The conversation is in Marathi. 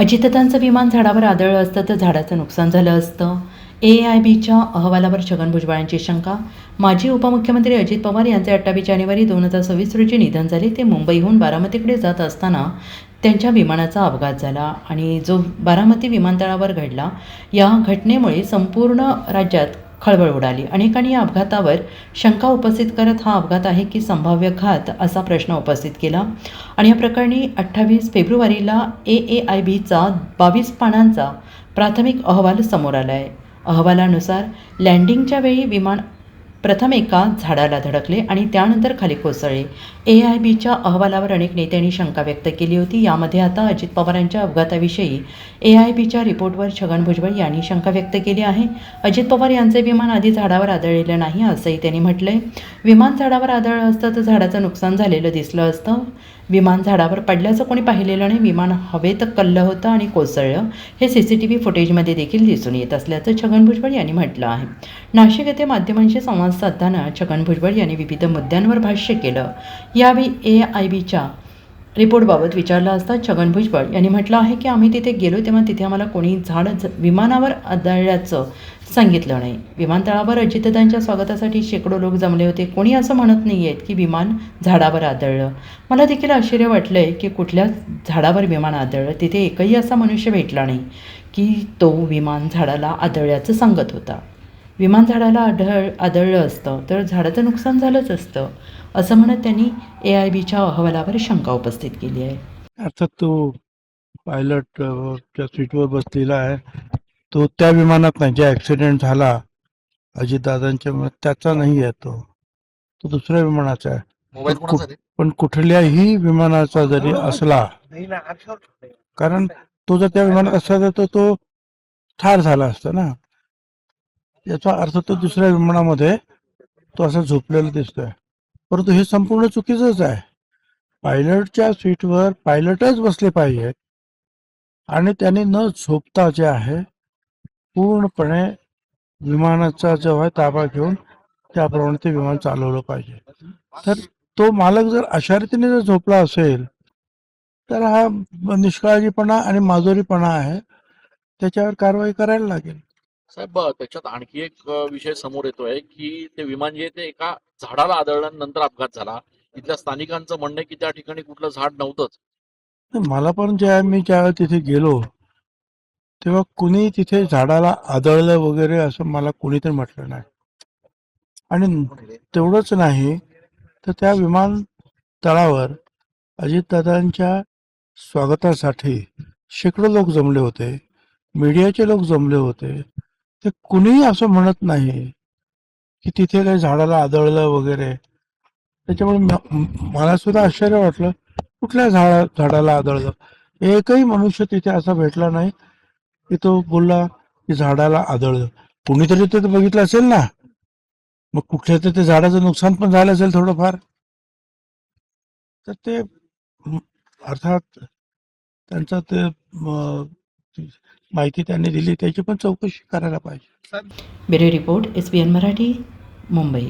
अजितदादांचं विमान झाडावर आदळलं असतं तर झाडाचं नुकसान झालं असतं. AIBच्या अहवालावर छगन भुजबळांची शंका. माजी उपमुख्यमंत्री अजित पवार यांचे 28 जानेवारी 2026 रोजी निधन झाले. ते मुंबईहून बारामतीकडे जात असताना त्यांच्या विमानाचा अपघात झाला आणि जो बारामती विमानतळावर घडला, या घटनेमुळे संपूर्ण राज्यात खळबळ उडाली. अनेकांनी या अपघातावर शंका उपस्थित करत हा अपघात आहे की संभाव्य घात असा प्रश्न उपस्थित केला. आणि या प्रकरणी 28 फेब्रुवारीला AIBचा 22 पानांचा प्राथमिक अहवाल समोर आला आहे. अहवालानुसार लँडिंगच्या वेळी विमान प्रथम एका झाडाला धडकले आणि त्यानंतर खाली कोसळले. AIBच्या अहवालावर अनेक नेत्यांनी शंका व्यक्त केली होती. यामध्ये आता अजित पवारांच्या अपघाताविषयी AIBच्या रिपोर्टवर छगन भुजबळ यांनी शंका व्यक्त केली आहे. अजित पवार यांचे विमान आधी झाडावर आदळलेलं नाही असंही त्यांनी म्हटलंय. विमान झाडावर आदळलं असतं तर झाडाचं नुकसान झालेलं दिसलं असतं. विमान झाडावर पडल्याचं कोणी पाहिलेलं नाही. विमान हवेत कल्लं होतं आणि कोसळलं. हे CCTV फुटेजमध्ये देखील दिसून येत असल्याचं छगन भुजबळ यांनी म्हटलं आहे. नाशिक येथे माध्यमांशी संवाद साधताना छगन भुजबळ यांनी विविध मुद्द्यांवर भाष्य केलं. यावेळी AIBच्या रिपोर्टबाबत विचारलं असता छगन भुजबळ यांनी म्हटलं आहे की आम्ही तिथे गेलो तेव्हा तिथे आम्हाला कोणी झाड विमानावर आदळल्याचं सांगितलं नाही. विमानतळावर अजितदादांच्या स्वागतासाठी शेकडो लोक जमले होते. कोणी असं म्हणत नाही आहेत की विमान झाडावर आदळलं. मला देखील आश्चर्य वाटलं आहे की कुठल्या झाडावर विमान आदळलं. तिथे एकही असा मनुष्य भेटला नाही की तो विमान झाडाला आदळल्याचं सांगत होता. विमान झाडाला आदळलं असतं तर झाडाचं नुकसान झालंच असतं असं म्हणत त्यांनी AIBच्या अहवालावर शंका उपस्थित केली आहे. अर्थात तो पायलट च्या सीटवर बसलेला आहे, तो त्या विमानात नाही. जे ॲक्सिडेंट झाला अजितदादांच्या त्याचा नाही आहे, तो दुसऱ्या विमानाचा आहे. पण कुठल्याही विमानाचा जरी असला, कारण तो जर त्या विमानात असला तर तो ठार झाला असता ना. याचा अर्थ तो दुसऱ्या विमानामध्ये तो असा झोपलेला दिसतोय. परंतु हे संपूर्ण चुकीचंच आहे. पायलटच्या सीटवर पायलटच बसले पाहिजेत आणि त्यांनी न झोपता जे आहे पूर्णपणे विमानाचा जो आहे ताबा घेऊन त्याप्रमाणे ते विमान चालवलं पाहिजे. तर तो मालक जर अशा रीतीने जर झोपला असेल तर हा निष्काळजीपणा आणि माजुरीपणा आहे. त्याच्यावर कारवाई करायला लागेल. साहेब, त्याच्यात आणखी एक विषय समोर येतोय की ते विमान जे ते एका झाडाला आदळल्यानंतर अपघात झाला. इथल्या स्थानिकांचं म्हणणं आहे की त्या ठिकाणी कुठलं झाड नव्हतंच. मला पण मी ज्यावेळी तिथे गेलो तेव्हा कुणी तिथे झाडाला आदळलं वगैरे असं मला कुणीतरी म्हटलं नाही. आणि तेवढंच नाही तर त्या विमानतळावर अजितदादांच्या स्वागतासाठी शेकडो लोक जमले होते, मीडियाचे लोक जमले होते. ते कुणीही असं म्हणत नाही की तिथे काही झाडाला आदळलं वगैरे. त्याच्यामुळे मला सुद्धा आश्चर्य वाटलं, कुठल्या झाडाला आदळलं. एकही मनुष्य तिथे असा भेटला नाही की तो बोलला की झाडाला आदळलं. कुणीतरी ते बघितलं असेल ना, मग कुठल्या तर ते झाडाचं नुकसान पण झालं असेल थोडंफार. तर ते अर्थात त्यांचा ते माहिती त्यांनी दिली त्याची पण चौकशी करायला पाहिजे. Bureau report SBN Marathi, Mumbai.